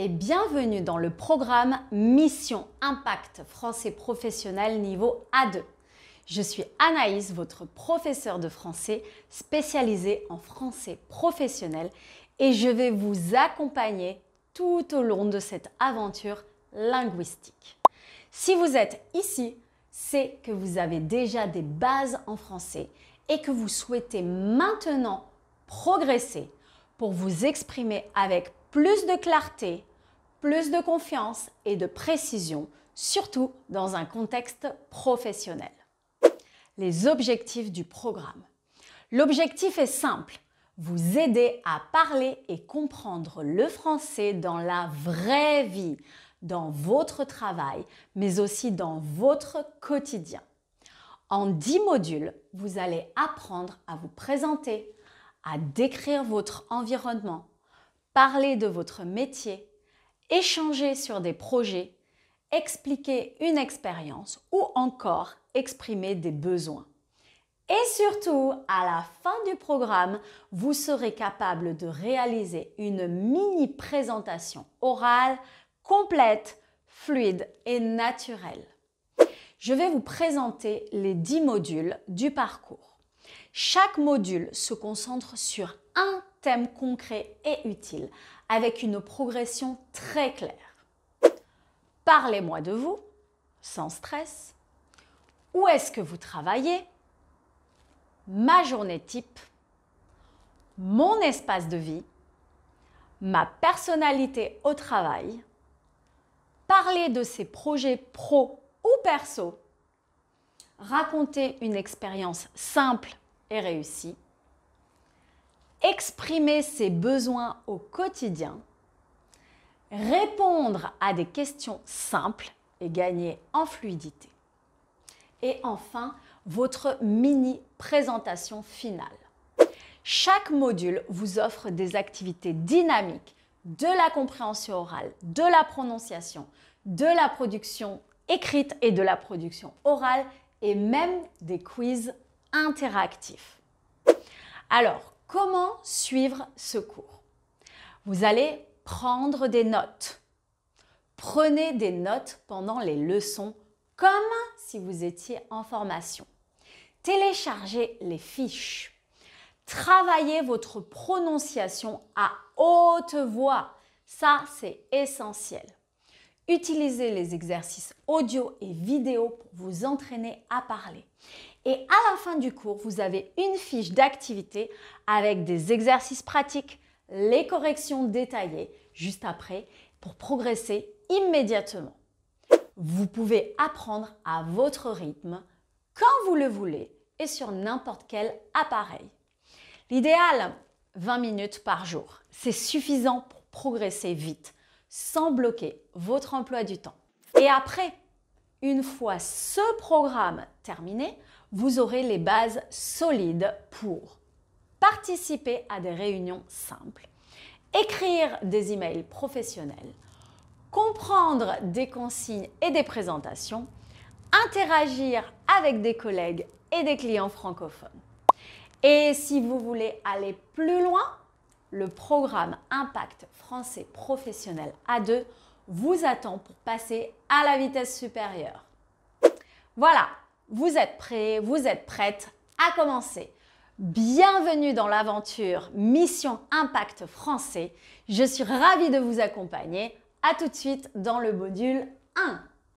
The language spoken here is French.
et bienvenue dans le programme Mission Impact Français Professionnel niveau A2. Je suis Anaïs, votre professeure de français spécialisée en français professionnel et je vais vous accompagner tout au long de cette aventure linguistique. Si vous êtes ici, c'est que vous avez déjà des bases en français et que vous souhaitez maintenant progresser pour vous exprimer avec plus de clarté, plus de confiance et de précision, surtout dans un contexte professionnel. Les objectifs du programme. L'objectif est simple, vous aider à parler et comprendre le français dans la vraie vie, dans votre travail, mais aussi dans votre quotidien. En 10 modules, vous allez apprendre à vous présenter, à décrire votre environnement, parler de votre métier, échanger sur des projets, expliquer une expérience ou encore exprimer des besoins. Et surtout, à la fin du programme, vous serez capable de réaliser une mini présentation orale complète, fluide et naturelle. Je vais vous présenter les 10 modules du parcours. Chaque module se concentre sur un thème concret et utile, avec une progression très claire. Parlez-moi de vous, sans stress. Où est-ce que vous travaillez? Ma journée type. Mon espace de vie. Ma personnalité au travail. Parler de ses projets pro ou perso. Raconter une expérience simple et réussie. Exprimer ses besoins au quotidien, répondre à des questions simples et gagner en fluidité. Et enfin, votre mini présentation finale. Chaque module vous offre des activités dynamiques, de la compréhension orale, de la prononciation, de la production écrite et de la production orale et même des quiz interactifs. Alors, comment suivre ce cours? Vous allez prendre des notes. Prenez des notes pendant les leçons comme si vous étiez en formation. Téléchargez les fiches. Travaillez votre prononciation à haute voix. Ça, c'est essentiel. Utilisez les exercices audio et vidéo pour vous entraîner à parler. Et à la fin du cours, vous avez une fiche d'activité avec des exercices pratiques, les corrections détaillées juste après pour progresser immédiatement. Vous pouvez apprendre à votre rythme, quand vous le voulez et sur n'importe quel appareil. L'idéal, 20 minutes par jour. C'est suffisant pour progresser vite, sans bloquer votre emploi du temps. Et après, une fois ce programme terminé, vous aurez les bases solides pour participer à des réunions simples, écrire des emails professionnels, comprendre des consignes et des présentations, interagir avec des collègues et des clients francophones. Et si vous voulez aller plus loin, le programme Impact Français Professionnel A2 vous attend pour passer à la vitesse supérieure. Voilà, vous êtes prêts, vous êtes prêtes à commencer. Bienvenue dans l'aventure Mission Impact Français. Je suis ravie de vous accompagner. À tout de suite dans le module 1.